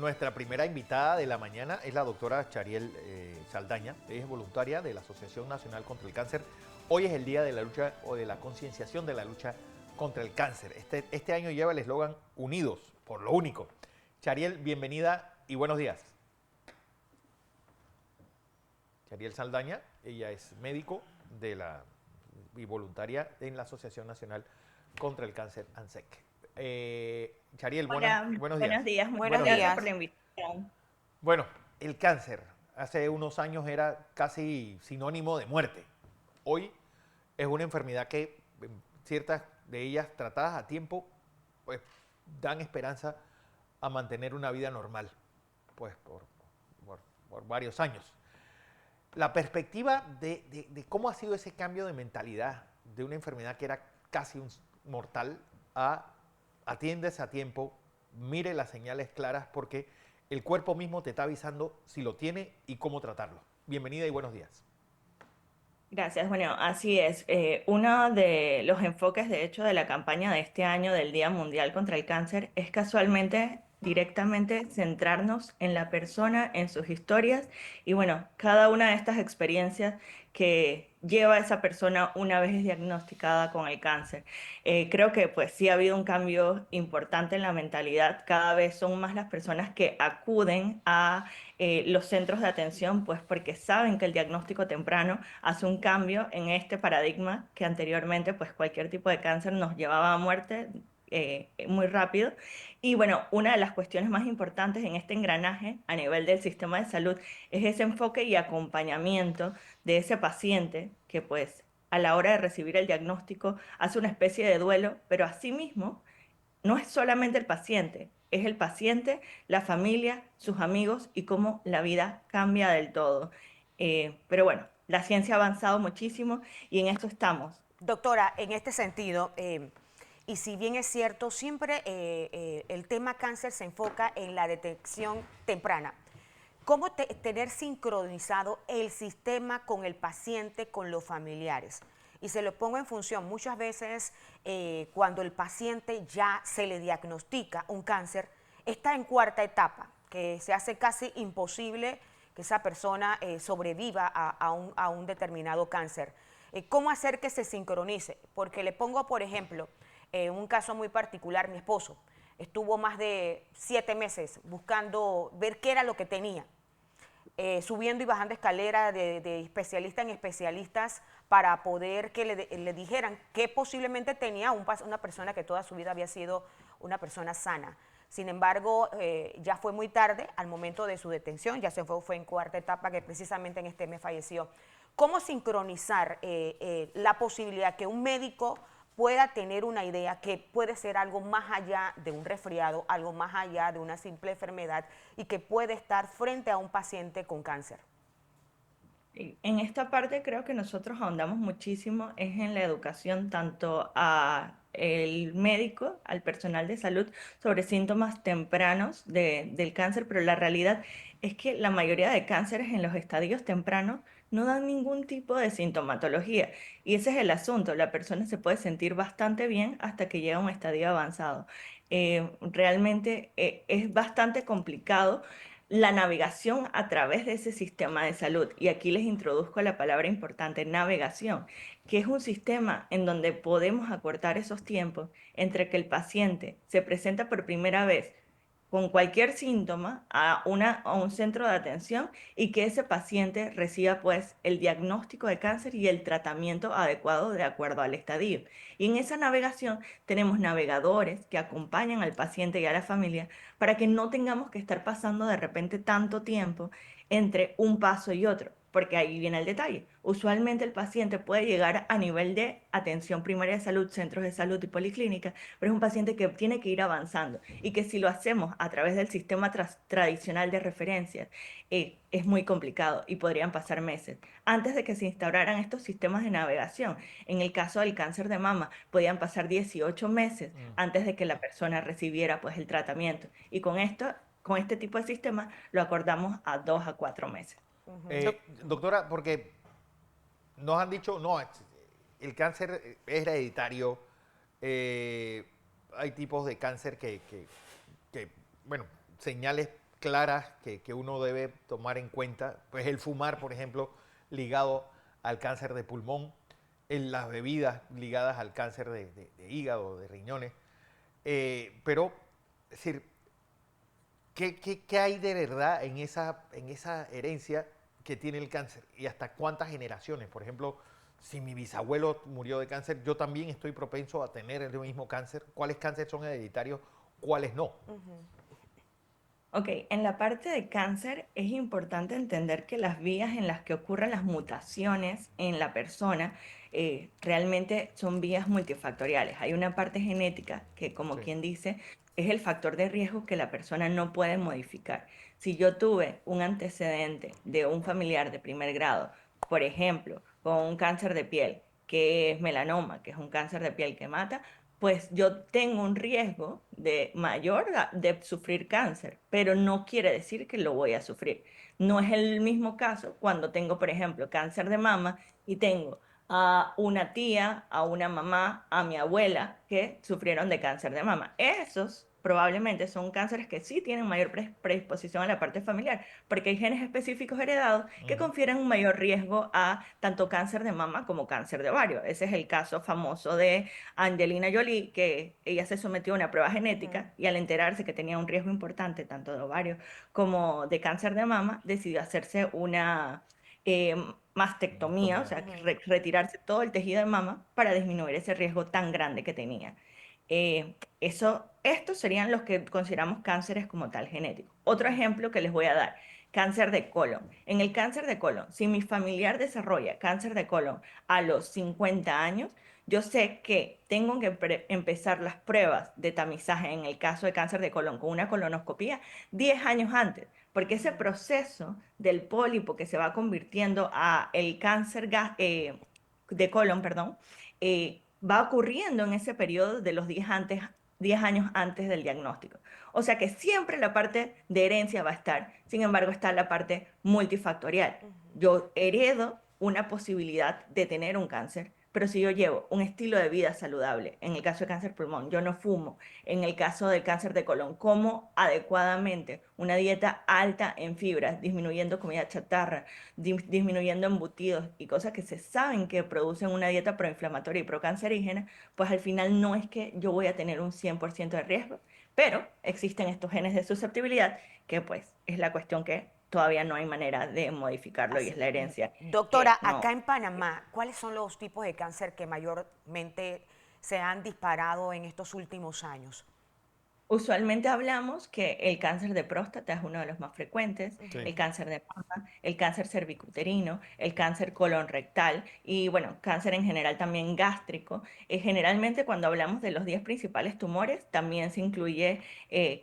Nuestra primera invitada de la mañana es la doctora Chariel Saldaña. Ella es voluntaria de la Asociación Nacional contra el Cáncer. Hoy es el día de la lucha o de la concienciación de la lucha contra el cáncer. Este año lleva el eslogan Unidos por lo único. Chariel, bienvenida y buenos días. Chariel Saldaña, ella es médico y voluntaria en la Asociación Nacional contra el Cáncer, ANSEC. Chariel, Hola, buenos días. buenos días, muchas Buenos gracias días. por la invitación. Bueno, el cáncer hace unos años era casi sinónimo de muerte. Hoy es una enfermedad que ciertas de ellas tratadas a tiempo pues dan esperanza a mantener una vida normal pues por varios años. La perspectiva de cómo ha sido ese cambio de mentalidad de una enfermedad que era casi mortal a atiéndese a tiempo, mire las señales claras porque el cuerpo mismo te está avisando si lo tiene y cómo tratarlo. Bienvenida y buenos días. Gracias, bueno, así es. Uno de los enfoques, de hecho, de la campaña de este año del Día Mundial contra el Cáncer es casualmente directamente centrarnos en la persona, en sus historias y bueno, cada una de estas experiencias que lleva a esa persona una vez diagnosticada con el cáncer. Creo que pues sí ha habido un cambio importante en la mentalidad. Cada vez son más las personas que acuden a los centros de atención, pues porque saben que el diagnóstico temprano hace un cambio en este paradigma que anteriormente, pues cualquier tipo de cáncer nos llevaba a muerte muy rápido. Y bueno, una de las cuestiones más importantes en este engranaje a nivel del sistema de salud es ese enfoque y acompañamiento de ese paciente que pues a la hora de recibir el diagnóstico hace una especie de duelo, pero asimismo no es solamente es el paciente, la familia, sus amigos y cómo la vida cambia del todo. Pero bueno, la ciencia ha avanzado muchísimo y en esto estamos. Doctora, en este sentido, y si bien es cierto, siempre el tema cáncer se enfoca en la detección temprana. ¿Cómo tener sincronizado el sistema con el paciente, con los familiares? Y se lo pongo en función, muchas veces cuando el paciente ya se le diagnostica un cáncer, está en cuarta etapa, que se hace casi imposible que esa persona sobreviva a un determinado cáncer. ¿Cómo hacer que se sincronice? Porque le pongo, por ejemplo, un caso muy particular, mi esposo estuvo más de 7 meses buscando ver qué era lo que tenía. Subiendo y bajando escalera de especialista en especialistas para poder que le dijeran que posiblemente tenía una persona que toda su vida había sido una persona sana. Sin embargo, ya fue muy tarde al momento de su detención, ya fue en cuarta etapa, que precisamente en este mes falleció. ¿Cómo sincronizar la posibilidad que un médico pueda tener una idea que puede ser algo más allá de un resfriado, algo más allá de una simple enfermedad y que puede estar frente a un paciente con cáncer? En esta parte creo que nosotros ahondamos muchísimo es en la educación tanto a el médico, al personal de salud sobre síntomas tempranos del cáncer, pero la realidad es que la mayoría de cánceres en los estadios tempranos no dan ningún tipo de sintomatología y ese es el asunto, la persona se puede sentir bastante bien hasta que llega a un estadio avanzado. Realmente es bastante complicado la navegación a través de ese sistema de salud. Y aquí les introduzco la palabra importante, navegación, que es un sistema en donde podemos acortar esos tiempos entre que el paciente se presenta por primera vez con cualquier síntoma a un centro de atención y que ese paciente reciba pues el diagnóstico de cáncer y el tratamiento adecuado de acuerdo al estadio. Y en esa navegación tenemos navegadores que acompañan al paciente y a la familia para que no tengamos que estar pasando de repente tanto tiempo entre un paso y otro, porque ahí viene el detalle. Usualmente el paciente puede llegar a nivel de atención primaria de salud, centros de salud y policlínica, pero es un paciente que tiene que ir avanzando y que si lo hacemos a través del sistema tradicional de referencias, es muy complicado y podrían pasar meses. Antes de que se instauraran estos sistemas de navegación, en el caso del cáncer de mama, podían pasar 18 meses antes de que la persona recibiera pues el tratamiento. Y con esto, con este tipo de sistema, lo acordamos a 2 a 4 meses. Doctora, porque nos han dicho, no, el cáncer es hereditario, hay tipos de cáncer que, bueno, señales claras que uno debe tomar en cuenta. Pues el fumar, por ejemplo, ligado al cáncer de pulmón, en las bebidas ligadas al cáncer de hígado, de riñones. Pero, es decir, ¿qué hay de verdad en esa herencia que tiene el cáncer? ¿Y hasta cuántas generaciones? Por ejemplo, si mi bisabuelo murió de cáncer, yo también estoy propenso a tener el mismo cáncer. ¿Cuáles cánceres son hereditarios? ¿Cuáles no? Ok, en la parte de cáncer es importante entender que las vías en las que ocurren las mutaciones en la persona realmente son vías multifactoriales. Hay una parte genética que, como Sí. quien dice, es el factor de riesgo que la persona no puede modificar. Si yo tuve un antecedente de un familiar de primer grado, por ejemplo, con un cáncer de piel, que es melanoma, que es un cáncer de piel que mata, pues yo tengo un riesgo de mayor de sufrir cáncer, pero no quiere decir que lo voy a sufrir. No es el mismo caso cuando tengo, por ejemplo, cáncer de mama y tengo a una tía, a una mamá, a mi abuela que sufrieron de cáncer de mama. Esos probablemente son cánceres que sí tienen mayor predisposición a la parte familiar, porque hay genes específicos heredados que Ujú. confieren un mayor riesgo a tanto cáncer de mama como cáncer de ovario. Ese es el caso famoso de Angelina Jolie, que ella se sometió a una prueba Ujú. genética y al enterarse que tenía un riesgo importante tanto de ovario como de cáncer de mama, decidió hacerse una eh, mastectomía, o Mastectomía. sea, Ujú. retirarse todo el tejido de mama para disminuir ese riesgo tan grande que tenía. Estos serían los que consideramos cánceres como tal genéticos. Otro ejemplo que les voy a dar, cáncer de colon. En el cáncer de colon, si mi familiar desarrolla cáncer de colon a los 50 años, yo sé que tengo que empezar las pruebas de tamizaje en el caso de cáncer de colon con una colonoscopía 10 años antes, porque ese proceso del pólipo que se va convirtiendo a el cáncer de colon, perdón, va ocurriendo en ese periodo de los 10 años antes del diagnóstico. O sea que siempre la parte de herencia va a estar, sin embargo está la parte multifactorial. Yo heredo una posibilidad de tener un cáncer, pero si yo llevo un estilo de vida saludable, en el caso de cáncer pulmón, yo no fumo, en el caso del cáncer de colon, como adecuadamente una dieta alta en fibras, disminuyendo comida chatarra, disminuyendo embutidos y cosas que se saben que producen una dieta proinflamatoria y procancerígena, pues al final no es que yo voy a tener un 100% de riesgo, pero existen estos genes de susceptibilidad que pues es la cuestión que todavía no hay manera de modificarlo y Así. es la herencia Doctora, que acá no. en Panamá, ¿cuáles son los tipos de cáncer que mayormente se han disparado en estos últimos años? Usualmente hablamos que el cáncer de próstata es uno de los más frecuentes, Sí. el cáncer de mama, el cáncer cervicuterino, el cáncer colon rectal y bueno, cáncer en general también gástrico. Generalmente cuando hablamos de los 10 principales tumores, también se incluye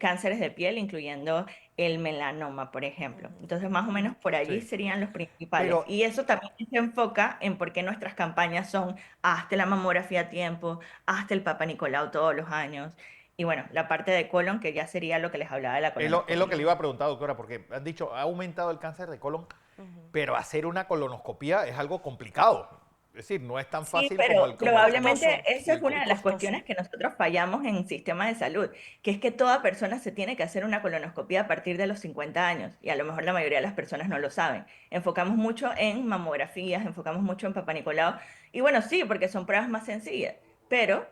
cánceres de piel, incluyendo el melanoma, por ejemplo. Entonces, más o menos por allí Sí. serían los principales. Pero Y eso también se enfoca en por qué nuestras campañas son hazte la mamografía a tiempo, hazte el Papa Nicolau todos los años. Y bueno, la parte de colon, que ya sería lo que les hablaba de la es lo que le colonoscopia. iba a preguntar, doctora, porque han dicho, ha aumentado el cáncer de colon, pero hacer una colonoscopia es algo complicado. Es decir, no es tan Sí, fácil como pero Y probablemente costoso, esa es una y de las costoso. cuestiones que nosotros fallamos en el sistema de salud, que es que toda persona se tiene que hacer una colonoscopia a partir de los 50 años, y a lo mejor la mayoría de las personas no lo saben. Enfocamos mucho en mamografías, enfocamos mucho en Papá Nicolau, y bueno, sí, porque son pruebas más sencillas, pero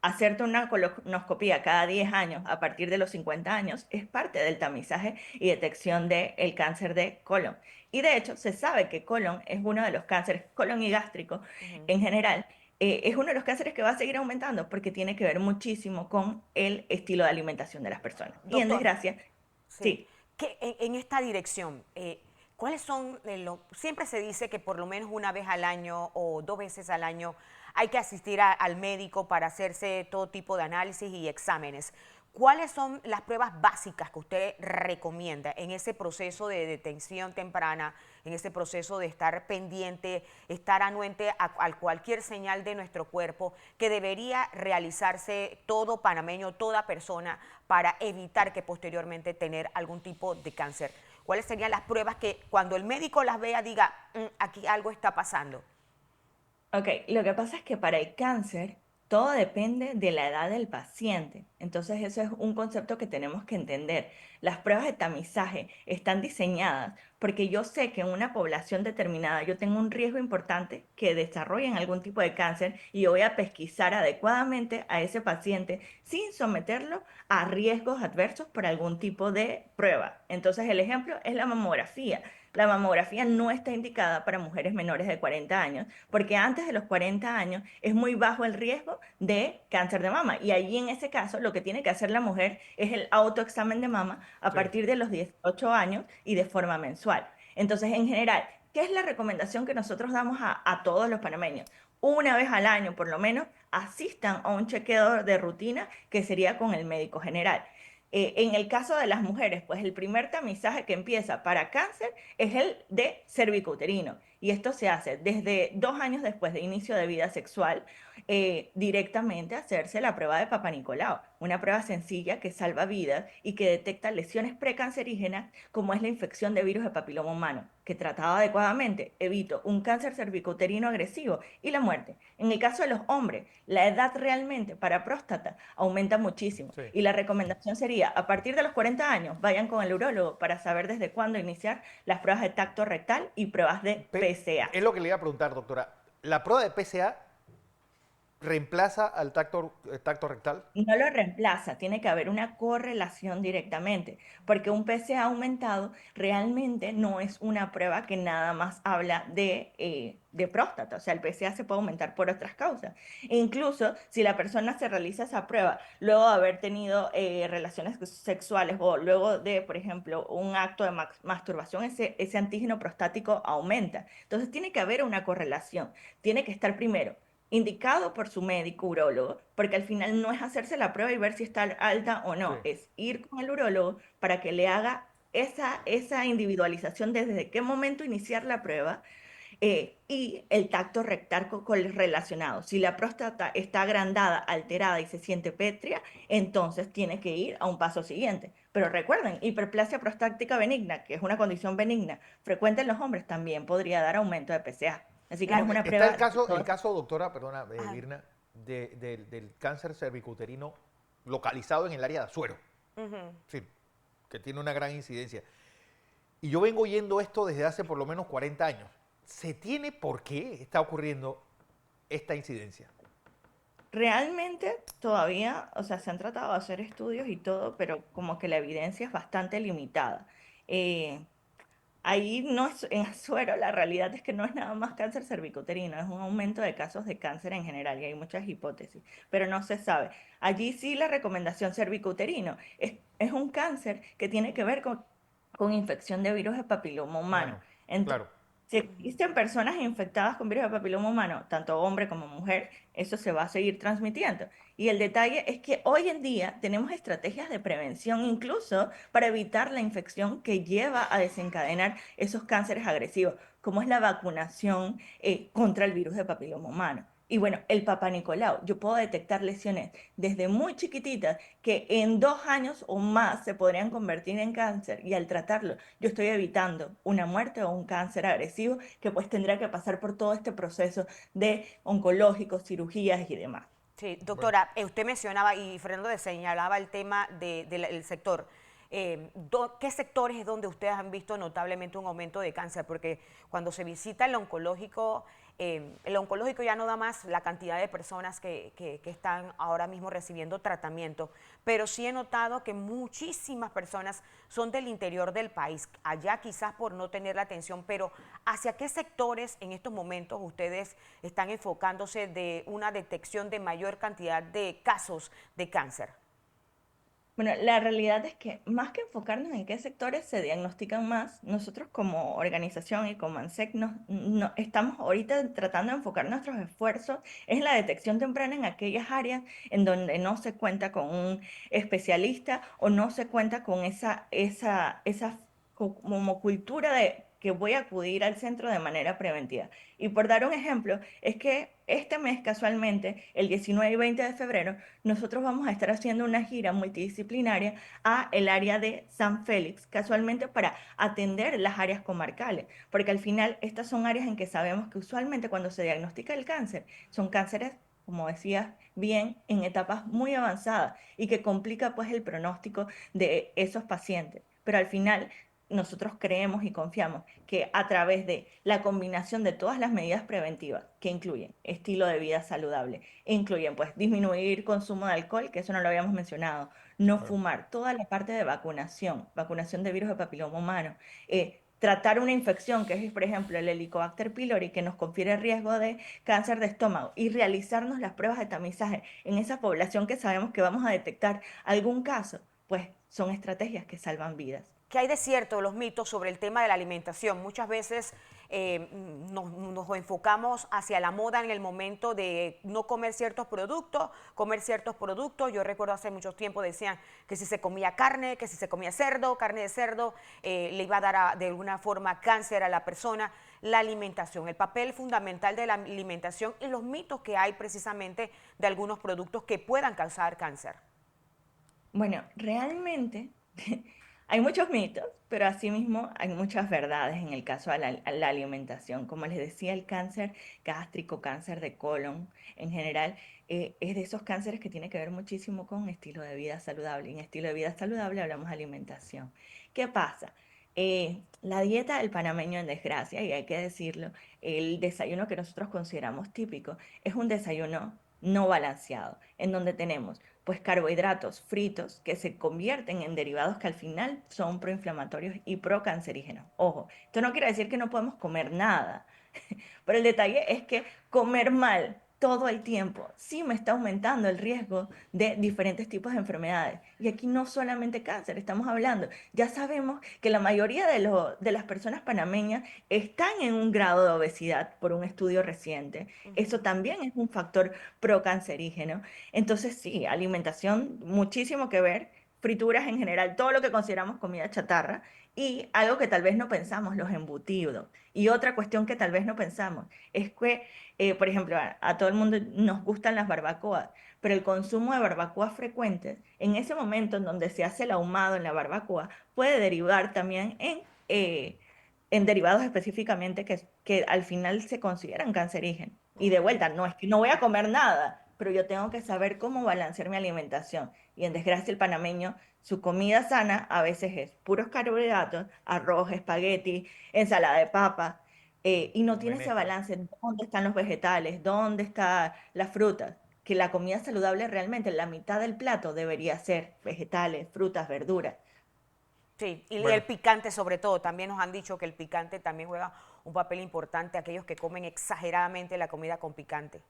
hacerte una colonoscopia cada 10 años a partir de los 50 años es parte del tamizaje y detección del cáncer de colon. Y de hecho, se sabe que colon es uno de los cánceres, colon y gástrico Ujú. en general, es uno de los cánceres que va a seguir aumentando porque tiene que ver muchísimo con el estilo de alimentación de las personas. Y en Doctora, desgracia, sí, sí. que en esta dirección, ¿cuáles son, siempre se dice que por lo menos una vez al año o 2 veces al año hay que asistir al médico para hacerse todo tipo de análisis y exámenes? ¿Cuáles son las pruebas básicas que usted recomienda en ese proceso de detención temprana, en ese proceso de estar pendiente, estar anuente a cualquier señal de nuestro cuerpo que debería realizarse todo panameño, toda persona para evitar que posteriormente tener algún tipo de cáncer? ¿Cuáles serían las pruebas que cuando el médico las vea diga, aquí algo está pasando"? Ok, lo que pasa es que para el cáncer Todo depende de la edad del paciente. Entonces, eso es un concepto que tenemos que entender. Las pruebas de tamizaje están diseñadas porque yo sé que en una población determinada yo tengo un riesgo importante que desarrollen algún tipo de cáncer y yo voy a pesquisar adecuadamente a ese paciente sin someterlo a riesgos adversos por algún tipo de prueba. Entonces, el ejemplo es la mamografía. La mamografía no está indicada para mujeres menores de 40 años porque antes de los 40 años es muy bajo el riesgo de cáncer de mama. Y allí en ese caso lo que tiene que hacer la mujer es el autoexamen de mama a Sí. partir de los 18 años y de forma mensual. Entonces, en general, ¿qué es la recomendación que nosotros damos a todos los panameños? Una vez al año, por lo menos, asistan a un chequeo de rutina que sería con el médico general. En el caso de las mujeres, pues el primer tamizaje que empieza para cáncer es el de cervicouterino. Y esto se hace desde 2 años después de inicio de vida sexual, directamente hacerse la prueba de Papa Nicolau, una prueba sencilla que salva vidas y que detecta lesiones precancerígenas como es la infección de virus de papiloma humano, que tratado adecuadamente evita un cáncer cervicouterino agresivo y la muerte. En el caso de los hombres, la edad realmente para próstata aumenta muchísimo Sí. y la recomendación sería a partir de los 40 años vayan con el urólogo para saber desde cuándo iniciar las pruebas de tacto rectal y pruebas de PSA. Es lo que le iba a preguntar, doctora. ¿La prueba de PSA reemplaza al tacto rectal? No lo reemplaza, tiene que haber una correlación directamente, porque un PSA aumentado realmente no es una prueba que nada más habla de próstata, o sea, el PSA se puede aumentar por otras causas. E incluso si la persona se realiza esa prueba luego de haber tenido relaciones sexuales o luego de, por ejemplo, un acto de masturbación, ese antígeno prostático aumenta. Entonces tiene que haber una correlación, tiene que estar primero indicado por su médico urólogo, porque al final no es hacerse la prueba y ver si está alta o Sí. no, es ir con el urólogo para que le haga esa individualización desde qué momento iniciar la prueba y el tacto rectal relacionado. Si la próstata está agrandada, alterada y se siente pétrea, entonces tiene que ir a un paso siguiente. Pero recuerden, hiperplasia prostática benigna, que es una condición benigna frecuente en los hombres, también podría dar aumento de PSA. Así que no es Claro. Porque una está prueba. el caso, doctora, perdona, Ajá. Virna, del cáncer cervicouterino localizado en el área de Azuero. Ujú. Sí, que tiene una gran incidencia. Y yo vengo oyendo esto desde hace por lo menos 40 años. ¿Se tiene por qué está ocurriendo esta incidencia? Realmente todavía, o sea, se han tratado de hacer estudios y todo, pero como que la evidencia es bastante limitada. Eh, Ahí no es, en Azuero la realidad es que no es nada más cáncer cervicuterino, es un aumento de casos de cáncer en general y hay muchas hipótesis, pero no se sabe. Allí sí la recomendación cervicuterino es un cáncer que tiene que ver con infección de virus de papiloma humano. Humano, Entonces, claro. si existen personas infectadas con virus de papiloma humano, tanto hombre como mujer, eso se va a seguir transmitiendo. Y el detalle es que hoy en día tenemos estrategias de prevención incluso para evitar la infección que lleva a desencadenar esos cánceres agresivos, como es la vacunación contra el virus de papiloma humano. Y bueno, el Papa Nicolau, yo puedo detectar lesiones desde muy chiquititas que en 2 años o más se podrían convertir en cáncer y al tratarlo yo estoy evitando una muerte o un cáncer agresivo que pues tendría que pasar por todo este proceso de oncológicos, cirugías y demás. Sí, Bueno, doctora, usted mencionaba y Fernando le señalaba el tema del sector. ¿Qué sectores es donde ustedes han visto notablemente un aumento de cáncer? Porque cuando se visita el oncológico ya no da más la cantidad de personas que están ahora mismo recibiendo tratamiento, pero sí he notado que muchísimas personas son del interior del país, allá quizás por no tener la atención, pero ¿hacia qué sectores en estos momentos ustedes están enfocándose de una detección de mayor cantidad de casos de cáncer? Bueno, la realidad es que más que enfocarnos en qué sectores se diagnostican más, nosotros como organización y como ANSEC estamos ahorita tratando de enfocar nuestros esfuerzos en la detección temprana en aquellas áreas en donde no se cuenta con un especialista o no se cuenta con esa como cultura de que voy a acudir al centro de manera preventiva. Y por dar un ejemplo, es que este mes casualmente, el 19 y 20 de febrero, nosotros vamos a estar haciendo una gira multidisciplinaria a el área de San Félix, casualmente para atender las áreas comarcales, porque al final estas son áreas en que sabemos que usualmente cuando se diagnostica el cáncer, son cánceres como decías bien, en etapas muy avanzadas y que complica pues el pronóstico de esos pacientes. Pero al final nosotros creemos y confiamos que a través de la combinación de todas las medidas preventivas que incluyen estilo de vida saludable, incluyen pues disminuir consumo de alcohol, que eso no lo habíamos mencionado, no Claro. fumar, toda la parte de vacunación de virus de papiloma humano, tratar una infección que es, por ejemplo, el Helicobacter pylori, que nos confiere riesgo de cáncer de estómago, y realizarnos las pruebas de tamizaje en esa población que sabemos que vamos a detectar algún caso, pues son estrategias que salvan vidas. ¿Qué hay de cierto los mitos sobre el tema de la alimentación? Muchas veces nos enfocamos hacia la moda en el momento de no comer ciertos productos, comer ciertos productos. Yo recuerdo hace mucho tiempo decían que si se comía carne, que si se comía cerdo, carne de cerdo, le iba a dar de alguna forma cáncer a la persona. La alimentación, el papel fundamental de la alimentación y los mitos que hay precisamente de algunos productos que puedan causar cáncer. Bueno, realmente hay muchos mitos, pero asimismo hay muchas verdades en el caso de la alimentación. Como les decía, el cáncer gástrico, cáncer de colon en general, es de esos cánceres que tiene que ver muchísimo con estilo de vida saludable. Y en estilo de vida saludable hablamos de alimentación. ¿Qué pasa? La dieta del panameño en desgracia, y hay que decirlo, el desayuno que nosotros consideramos típico es un desayuno no balanceado, en donde tenemos pues carbohidratos fritos que se convierten en derivados que al final son proinflamatorios y procancerígenos. Ojo, esto no quiere decir que no podemos comer nada, pero el detalle es que comer mal todo el tiempo sí me está aumentando el riesgo de diferentes tipos de enfermedades. Y aquí no solamente cáncer, estamos hablando. Ya sabemos que la mayoría de las personas panameñas están en un grado de obesidad por un estudio reciente. Eso también es un factor procancerígeno. Entonces sí, alimentación, muchísimo que ver. Frituras en general, todo lo que consideramos comida chatarra y algo que tal vez no pensamos, los embutidos. Y otra cuestión que tal vez no pensamos es que, por ejemplo, a todo el mundo nos gustan las barbacoas, pero el consumo de barbacoas frecuentes, en ese momento en donde se hace el ahumado en la barbacoa, puede derivar también en derivados específicamente que al final se consideran cancerígenos. Y de vuelta, no es que no voy a comer nada, pero yo tengo que saber cómo balancear mi alimentación. Y en desgracia el panameño, su comida sana a veces es puros carbohidratos, arroz, espagueti, ensalada de papa, y no tiene ese Menestra. balance. ¿Dónde están los vegetales? ¿Dónde están las frutas? Que la comida saludable realmente, la mitad del plato debería ser vegetales, frutas, verduras. Sí, y el Bueno, picante sobre todo. También nos han dicho que el picante también juega un papel importante aquellos que comen exageradamente la comida con picante.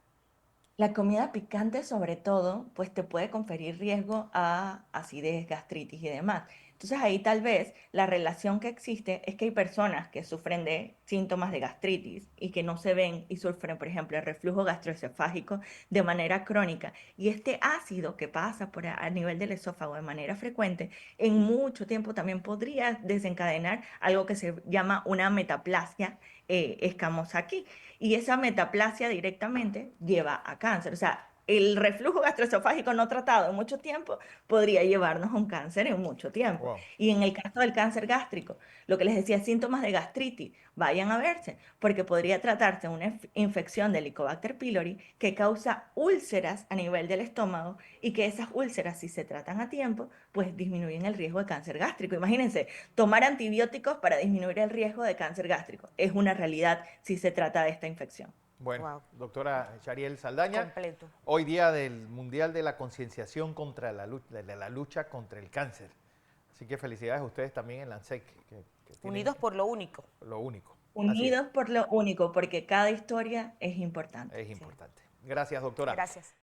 La comida picante, sobre todo, pues te puede conferir riesgo a acidez, gastritis y demás. Entonces ahí tal vez la relación que existe es que hay personas que sufren de síntomas de gastritis y que no se ven y sufren, por ejemplo, el reflujo gastroesofágico de manera crónica. Y este ácido que pasa por a nivel del esófago de manera frecuente, en mucho tiempo también podría desencadenar algo que se llama una metaplasia escamosa aquí. Y esa metaplasia directamente lleva a cáncer. O sea, el reflujo gastroesofágico no tratado en mucho tiempo podría llevarnos a un cáncer en mucho tiempo. wow. Y en el caso del cáncer gástrico, lo que les decía, síntomas de gastritis, vayan a verse, porque podría tratarse de una infección de Helicobacter pylori que causa úlceras a nivel del estómago y que esas úlceras, si se tratan a tiempo, pues disminuyen el riesgo de cáncer gástrico. Imagínense, tomar antibióticos para disminuir el riesgo de cáncer gástrico es una realidad si se trata de esta infección. Bueno, Wow, doctora Shariel Saldaña, completo. hoy día del Mundial de la Concienciación contra la lucha contra el cáncer. Así que felicidades a ustedes también en la ANSEC, que tienen Unidos por lo único. lo único. Así Unidos por lo único, porque cada historia es importante. es Sí. importante. Gracias, doctora. Gracias.